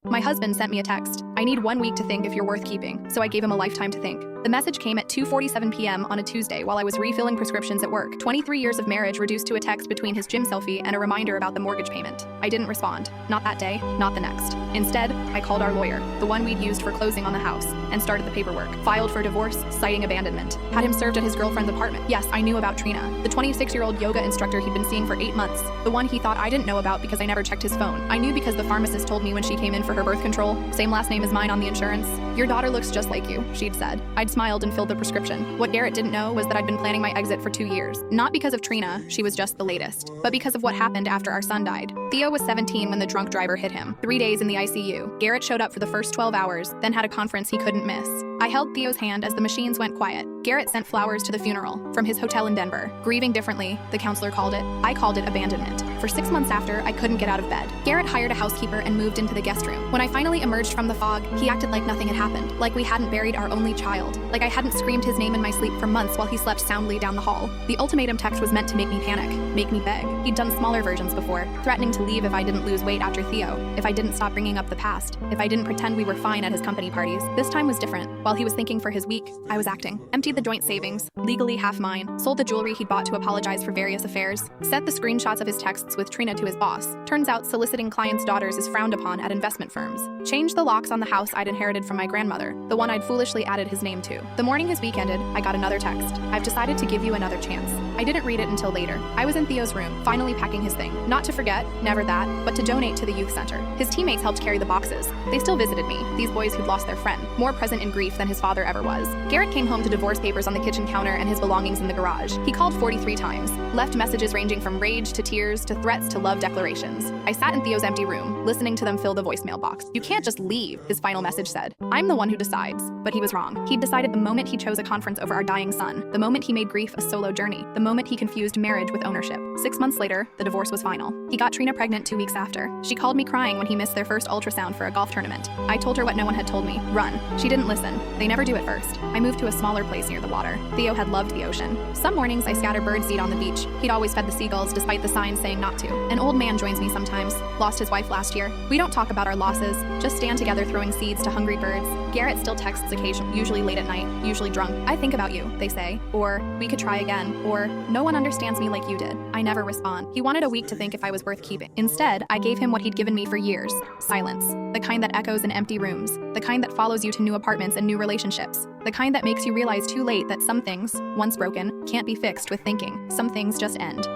My husband sent me a text. I need 1 week to think if you're worth keeping, so I gave him a lifetime to think. The message came at 2:47 p.m. on a Tuesday while I was refilling prescriptions at work. 23 years of marriage reduced to a text between his gym selfie and a reminder about the mortgage payment. I didn't respond. Not that day, not the next. Instead, I called our lawyer, the one we'd used for closing on the house, and started the paperwork. Filed for divorce, citing abandonment. Had him served at his girlfriend's apartment. Yes, I knew about Trina, the 26-year-old yoga instructor he'd been seeing for 8 months. The one he thought I didn't know about because I never checked his phone. I knew because the pharmacist told me when she came in for her birth control. Same last name as mine on the insurance. Your daughter looks just like you, she'd said. I'd smiled and filled the prescription. What Garrett didn't know was that I'd been planning my exit for 2 years. Not because of Trina, she was just the latest, but because of what happened after our son died. Theo was 17 when the drunk driver hit him. 3 days in the ICU. Garrett showed up for the first 12 hours, then had a conference he couldn't miss. I held Theo's hand as the machines went quiet. Garrett sent flowers to the funeral from his hotel in Denver. Grieving differently, the counselor called it. I called it abandonment. For 6 months after, I couldn't get out of bed. Garrett hired a housekeeper and moved into the guest room. When I finally emerged from the fog, he acted like nothing had happened, like we hadn't buried our only child, like I hadn't screamed his name in my sleep for months while he slept soundly down the hall. The ultimatum text was meant to make me panic, make me beg. He'd done smaller versions before, threatening to leave if I didn't lose weight after Theo, if I didn't stop bringing up the past, if I didn't pretend we were fine at his company parties. This time was different. While he was thinking for his week, I was acting. Emptied the joint savings, legally half mine, sold the jewelry he'd bought to apologize for various affairs, sent the screenshots of his texts with Trina to his boss. Turns out soliciting clients' daughters is frowned upon at investment firms. Changed the locks on the house I'd inherited from my grandmother, the one I'd foolishly added his name to. The morning his week ended, I got another text. I've decided to give you another chance. I didn't read it until later. I was in Theo's room, finally packing his thing. Not to forget, never that, but to donate to the youth center. His teammates helped carry the boxes. They still visited me, these boys who'd lost their friend, more present in grief than his father ever was. Garrett came home to divorce papers on the kitchen counter and his belongings in the garage. He called 43 times, left messages ranging from rage to tears to threats to love declarations. I sat in Theo's empty room, listening to them fill the voicemail box. You can't just leave, his final message said. I'm the one who decides. But he was wrong. He'd decided the moment he chose a conference over our dying son, the moment he made grief a solo journey, the moment he confused marriage with ownership. 6 months later, the divorce was final. He got Trina pregnant 2 weeks after. She called me crying when he missed their first ultrasound for a golf tournament. I told her what no one had told me. Run. She didn't listen. They never do at first. I moved to a smaller place near the water. Theo had loved the ocean. Some mornings I scatter birdseed on the beach. He'd always fed the seagulls despite the signs saying not to. An old man joins me sometimes. Lost his wife last year. We don't talk about our losses, just stand together throwing seeds to hungry birds. Garrett still texts occasionally, usually late at night, usually drunk. I think about you, they say. Or, we could try again. Or, no one understands me like you did. I never respond. He wanted a week to think if I was worth keeping. Instead, I gave him what he'd given me for years. Silence. The kind that echoes in empty rooms. The kind that follows you to new apartments and new relationships. The kind that makes you realize too late that some things, once broken, can't be fixed with thinking. Some things just end.